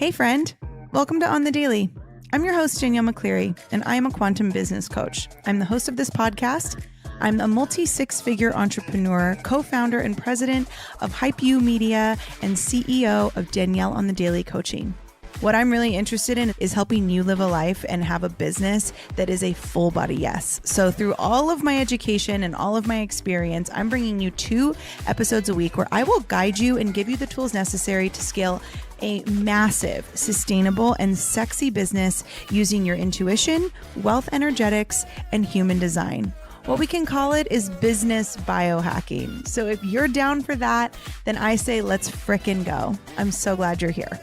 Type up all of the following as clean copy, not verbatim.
Hey friend, welcome to On the Daily. I'm your host, Danielle McCleary, and I am a quantum business coach. I'm the host of this podcast. I'm a multi-six-figure entrepreneur, co-founder and president of HypeU Media, and CEO of Danielle on the Daily Coaching. What I'm really interested in is helping you live a life and have a business that is a full body yes. So through all of my education and all of my experience, I'm bringing you 2 episodes a week where I will guide you and give you the tools necessary to scale a massive, sustainable, and sexy business using your intuition, wealth energetics, and human design. What we can call it is business biohacking. So if you're down for that, then I say let's frickin' go. I'm so glad you're here.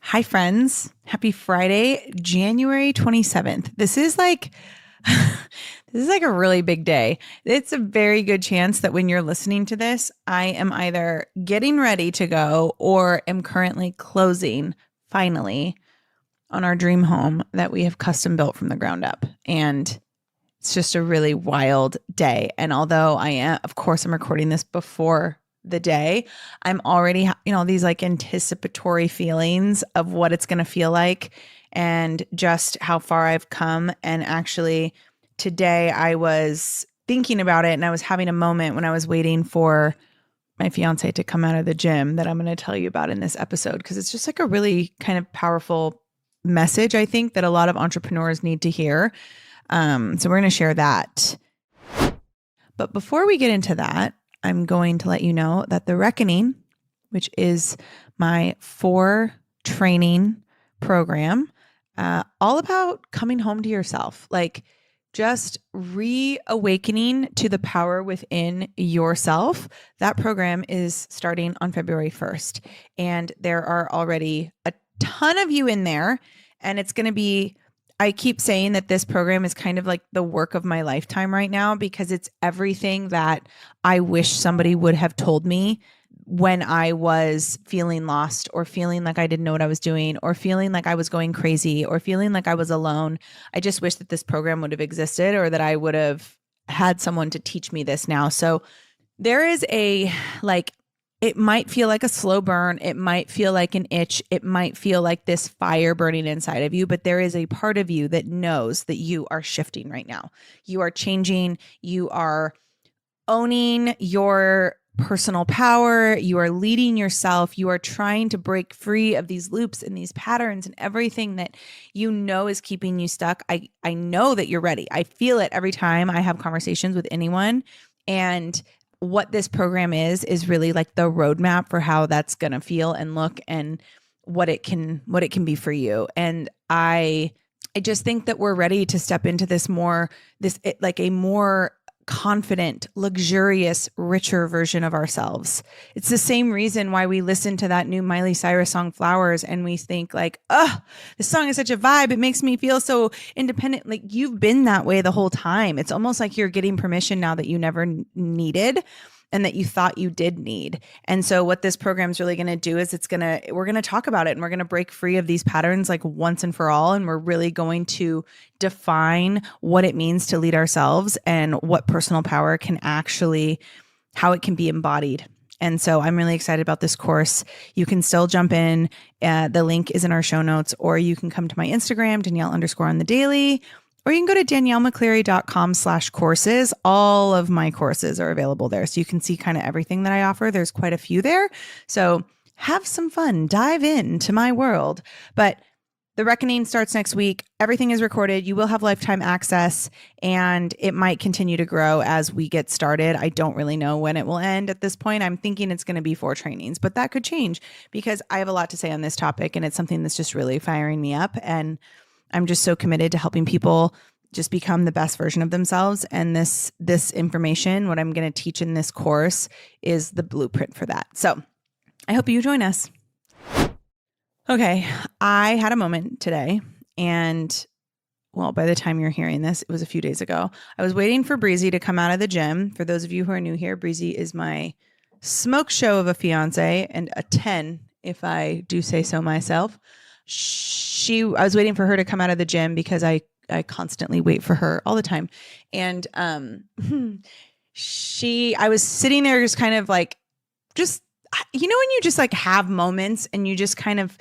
Hi, friends. Happy Friday, January 27th. This is like a really big day. It's a very good chance that when you're listening to this, I am either getting ready to go or am currently closing, finally, on our dream home that we have custom built from the ground up. And it's just a really wild day. And although of course, I'm recording this before the day, I'm already, these like anticipatory feelings of what it's going to feel like and just how far I've come. And actually today I was thinking about it and I was having a moment when I was waiting for my fiance to come out of the gym that I'm going to tell you about in this episode, because it's just like a really kind of powerful message, I think, that a lot of entrepreneurs need to hear. So we're going to share that. But before we get into that, I'm going to let you know that The Reckoning, which is my 4 training program, all about coming home to yourself, like just reawakening to the power within yourself. That program is starting on February 1st. And there are already a ton of you in there. And it's going to be, I keep saying that this program is kind of like the work of my lifetime right now, because it's everything that I wish somebody would have told me when I was feeling lost or feeling like I didn't know what I was doing or feeling like I was going crazy or feeling like I was alone. I just wish that this program would have existed or that I would have had someone to teach me this now. So there is it might feel like a slow burn. It might feel like an itch. It might feel like this fire burning inside of you, but there is a part of you that knows that you are shifting right now. You are changing. You are owning your personal power. You are leading yourself. You are trying to break free of these loops and these patterns and everything that you know is keeping you stuck. I know that you're ready. I feel it every time I have conversations with anyone. And what this program is really like the roadmap for how that's going to feel and look and what it can be for you. And I just think that we're ready to step into a more confident, luxurious, richer version of ourselves. It's the same reason why we listen to that new Miley Cyrus song Flowers and we think like, oh, this song is such a vibe. It makes me feel so independent. Like you've been that way the whole time. It's almost like you're getting permission now that you never needed and that you thought you did need. And so what this program is really going to do is we're going to talk about it and we're going to break free of these patterns like once and for all. And we're really going to define what it means to lead ourselves and what personal power how it can be embodied. And so I'm really excited about this course. You can still jump in. The link is in our show notes, or you can come to my Instagram, Danielle_on_the_daily. Or you can go to daniellemccleary.com/courses. All of my courses are available there. So you can see kind of everything that I offer. There's quite a few there. So have some fun, dive into my world. But The Reckoning starts next week. Everything is recorded. You will have lifetime access, and it might continue to grow as we get started. I don't really know when it will end at this point. I'm thinking it's going to be 4 trainings, but that could change because I have a lot to say on this topic, and it's something that's just really firing me up. And I'm just so committed to helping people just become the best version of themselves. And this information, what I'm going to teach in this course, is the blueprint for that. So I hope you join us. Okay, I had a moment today, and well, by the time you're hearing this, it was a few days ago. I was waiting for Breezy to come out of the gym. For those of you who are new here, Breezy is my smoke show of a fiance and a 10, if I do say so myself. I was waiting for her to come out of the gym because I constantly wait for her all the time. And I was sitting there just kind of like, just, when you just like have moments and you just kind of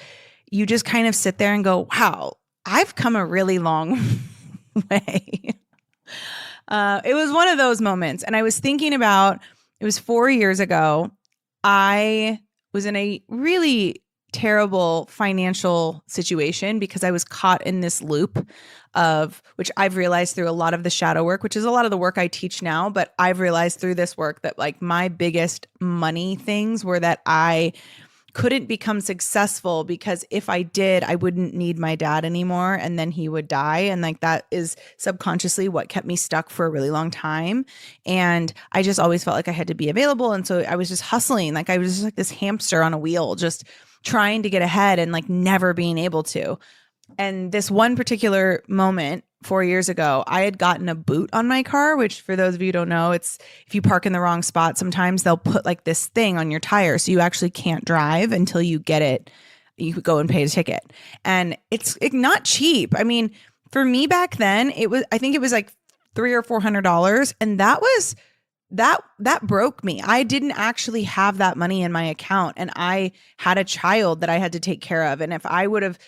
sit there and go, wow, I've come a really long way. It was one of those moments. And I was thinking about, it was 4 years ago. I was in a really terrible financial situation because I was caught in this loop of, which I've realized through a lot of the shadow work, which is a lot of the work I teach now, but I've realized through this work that like my biggest money things were that I couldn't become successful because if I did, I wouldn't need my dad anymore and then he would die. And like that is subconsciously what kept me stuck for a really long time. And I just always felt like I had to be available. And so I was just hustling. Like I was just like this hamster on a wheel, just trying to get ahead and like never being able to. And this one particular moment 4 years ago, I had gotten a boot on my car, which for those of you who don't know, it's if you park in the wrong spot, sometimes they'll put like this thing on your tire. So you actually can't drive until you get it. You could go and pay a ticket. And it's not cheap. I mean, for me back then, I think it was like $300 or $400. And that broke me. I didn't actually have that money in my account. And I had a child that I had to take care of. And if I would have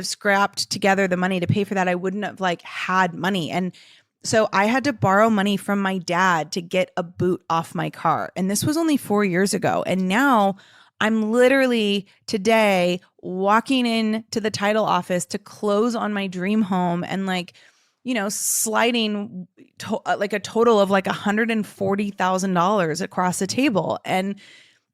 scrapped together the money to pay for that, I wouldn't have like had money. And so I had to borrow money from my dad to get a boot off my car. And this was only 4 years ago. And now I'm literally today walking into the title office to close on my dream home and like, sliding like a total of like $140,000 across the table. And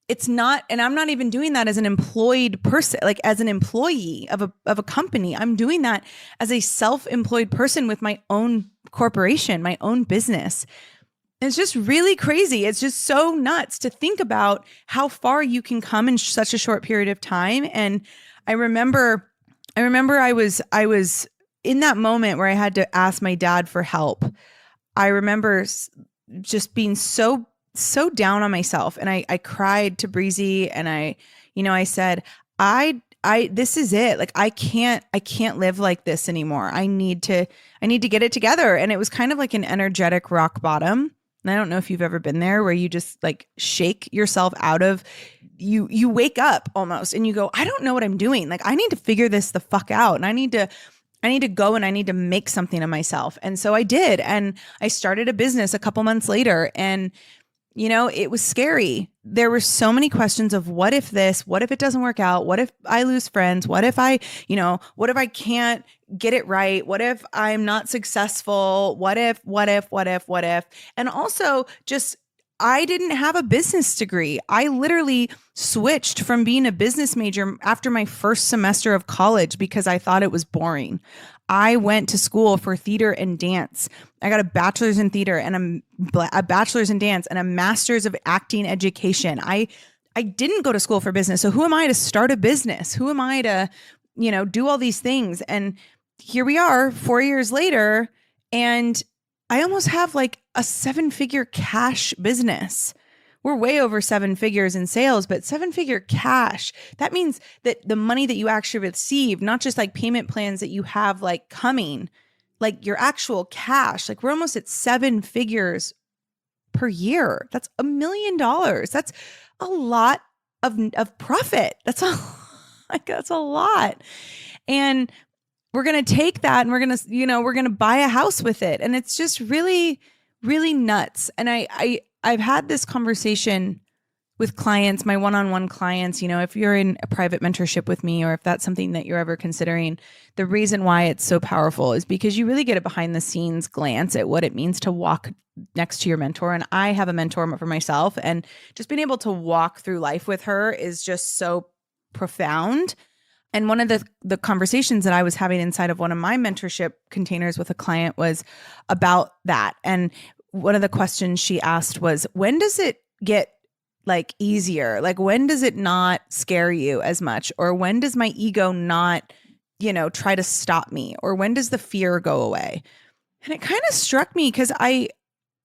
it's not, and I'm not even doing that as an employed person, like as an employee of a company. I'm doing that as a self-employed person with my own corporation, my own business. And it's just really crazy. It's just so nuts to think about how far you can come in such a short period of time. And I remember I was in that moment where I had to ask my dad for help. I remember just being so down on myself. And I cried to Breezy and I said, this is it. Like, I can't live like this anymore. I need to get it together. And it was kind of like an energetic rock bottom. And I don't know if you've ever been there where you just like shake yourself out of, you wake up almost and you go, I don't know what I'm doing. Like, I need to figure this the fuck out. And I need to go and I need to make something of myself. And so I did. And I started a business a couple months later. And it was scary. There were so many questions of what if it doesn't work out? What if I lose friends? What if I can't get it right? What if I'm not successful? What if? And also just, I didn't have a business degree. I literally switched from being a business major after my first semester of college because I thought it was boring. I went to school for theater and dance. I got a bachelor's in theater and a bachelor's in dance and a master's of acting education. I didn't go to school for business. So who am I to start a business? Who am I to, do all these things? And here we are 4 years later, and I almost have like a 7-figure cash business. We're way over 7 figures in sales, but 7-figure cash. That means that the money that you actually receive, not just like payment plans that you have like coming, like your actual cash, like we're almost at 7 figures per year. That's $1 million. That's a lot of profit. That's a lot. And we're going to take that and we're going to buy a house with it. And it's just really, really nuts. And I've had this conversation with clients, my one-on-one clients, if you're in a private mentorship with me, or if that's something that you're ever considering, the reason why it's so powerful is because you really get a behind the scenes glance at what it means to walk next to your mentor. And I have a mentor for myself, and just being able to walk through life with her is just so profound. And one of the conversations that I was having inside of one of my mentorship containers with a client was about that. And one of the questions she asked was, when does it get like easier? Like, when does it not scare you as much? Or when does my ego not, try to stop me? Or when does the fear go away? And it kind of struck me because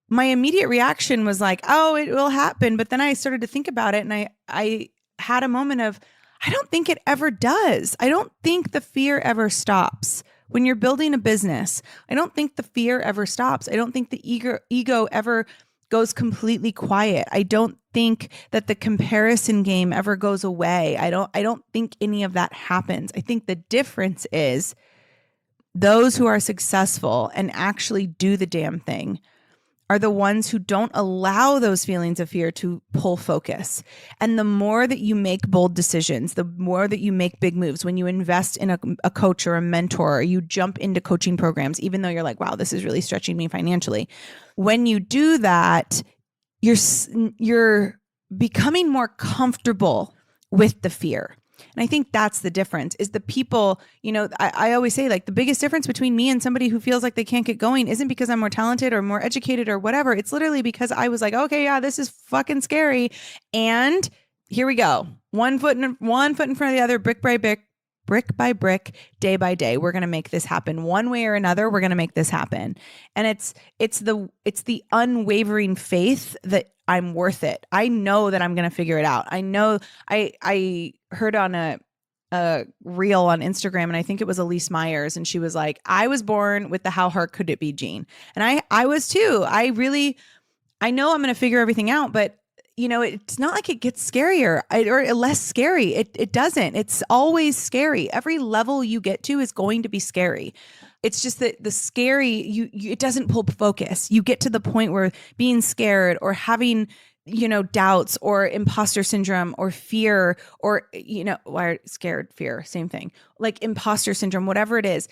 my immediate reaction was like, oh, it will happen. But then I started to think about it, and I had a moment of, I don't think it ever does. I don't think the fear ever stops. When you're building a business, I don't think the fear ever stops. I don't think the ego ever goes completely quiet. I don't think that the comparison game ever goes away. I don't think any of that happens. I think the difference is those who are successful and actually do the damn thing are the ones who don't allow those feelings of fear to pull focus. And the more that you make bold decisions, the more that you make big moves, when you invest in a coach or a mentor, or you jump into coaching programs, even though you're like, wow, this is really stretching me financially. When you do that, you're becoming more comfortable with the fear. And I think that's the difference, is the people, I always say, like, the biggest difference between me and somebody who feels like they can't get going isn't because I'm more talented or more educated or whatever. It's literally because I was like, okay, yeah, this is fucking scary. And here we go. One foot in front of the other, brick by brick, day by day. We're going to make this happen one way or another. We're going to make this happen. And it's the unwavering faith that I'm worth it. I know that I'm going to figure it out. I know I heard on a reel on Instagram, and I think it was Elise Myers, and she was like, I was born with the how hard could it be gene. And I was too. I know I'm going to figure everything out, but it's not like it gets scarier or less scary. It doesn't. It's always scary. Every level you get to is going to be scary. It's just that the scary, it doesn't pull focus. You get to the point where being scared or having, doubts or imposter syndrome or fear or, scared, fear, same thing, like imposter syndrome, whatever it is.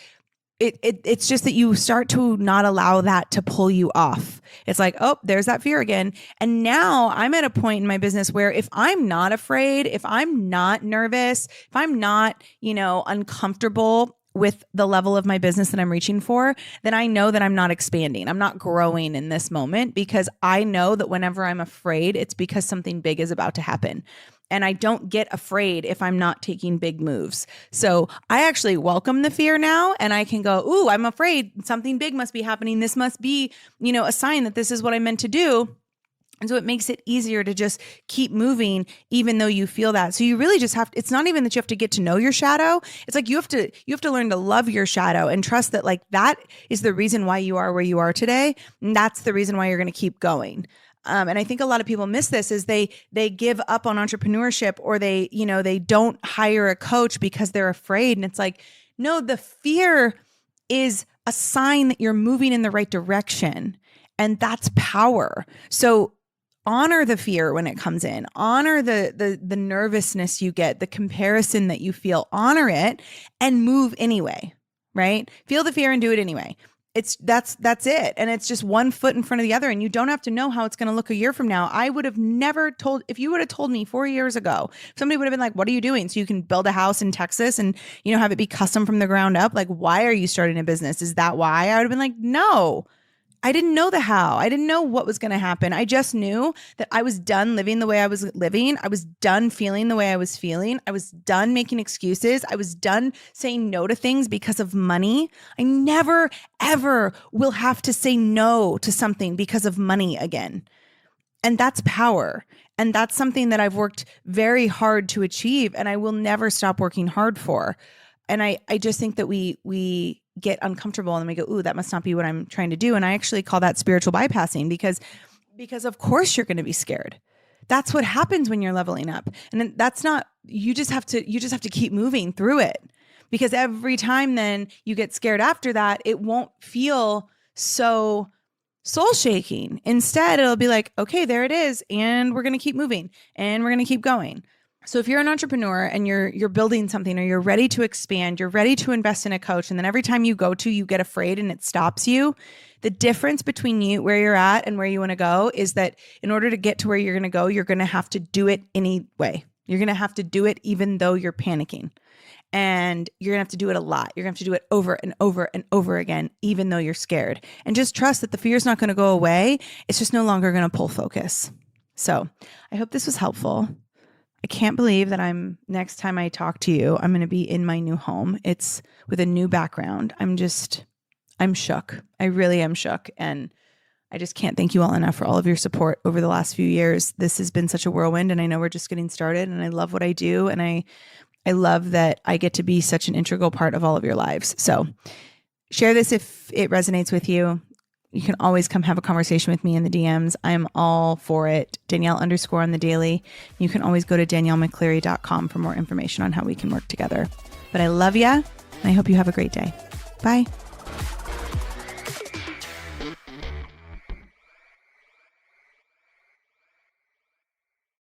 It's just that you start to not allow that to pull you off. It's like, oh, there's that fear again. And now I'm at a point in my business where if I'm not afraid, if I'm not nervous, if I'm not, uncomfortable with the level of my business that I'm reaching for, then I know that I'm not expanding. I'm not growing in this moment, because I know that whenever I'm afraid, it's because something big is about to happen. And I don't get afraid if I'm not taking big moves. So I actually welcome the fear now, and I can go, ooh, I'm afraid something big must be happening. This must be, a sign that this is what I meant to do. And so it makes it easier to just keep moving, even though you feel that. So you really just it's not even that you have to get to know your shadow. It's like you have to learn to love your shadow and trust that, like, that is the reason why you are where you are today. And that's the reason why you're going to keep going. And I think a lot of people miss this, is they give up on entrepreneurship, or they don't hire a coach because they're afraid. And it's like, no, the fear is a sign that you're moving in the right direction. And that's power. So honor the fear when it comes in, honor the nervousness you get, the comparison that you feel, honor it and move anyway, right? Feel the fear and do it anyway. That's it. And it's just one foot in front of the other, and you don't have to know how it's going to look a year from now. I would have never if you would have told me 4 years ago, somebody would have been like, what are you doing? So you can build a house in Texas and, have it be custom from the ground up. Like, why are you starting a business? Is that why? I would have been like, no. I didn't know the how. I didn't know what was going to happen. I just knew that I was done living the way I was living. I was done feeling the way I was feeling. I was done making excuses. I was done saying no to things because of money. I never, ever will have to say no to something because of money again. And that's power. And that's something that I've worked very hard to achieve, and I will never stop working hard for. And I just think that we get uncomfortable and we go, ooh, that must not be what I'm trying to do. And I actually call that spiritual bypassing, because of course you're going to be scared. That's what happens when you're leveling up. And that's not, you just have to keep moving through it, because every time then you get scared after that, it won't feel so soul shaking. Instead, it'll be like, okay, there it is. And we're going to keep moving and we're going to keep going. So if you're an entrepreneur and you're building something, or you're ready to expand, you're ready to invest in a coach, and then every time you get afraid and it stops you, the difference between where you're at and where you want to go is that in order to get to where you're going to go, you're going to have to do it anyway. You're going to have to do it even though you're panicking. And you're going to have to do it a lot. You're going to have to do it over and over and over again, even though you're scared. And just trust that the fear is not going to go away. It's just no longer going to pull focus. So I hope this was helpful. I can't believe that next time I talk to you, I'm going to be in my new home. It's with a new background. I'm shook. I really am shook. And I just can't thank you all enough for all of your support over the last few years. This has been such a whirlwind, and I know we're just getting started, and I love what I do. And I love that I get to be such an integral part of all of your lives. So share this if it resonates with you. you can always come have a conversation with me in the DMs. I'm all for it. Danielle _ on the daily. You can always go to DanielleMcCleary.com for more information on how we can work together. But I love ya, and I hope you have a great day. Bye.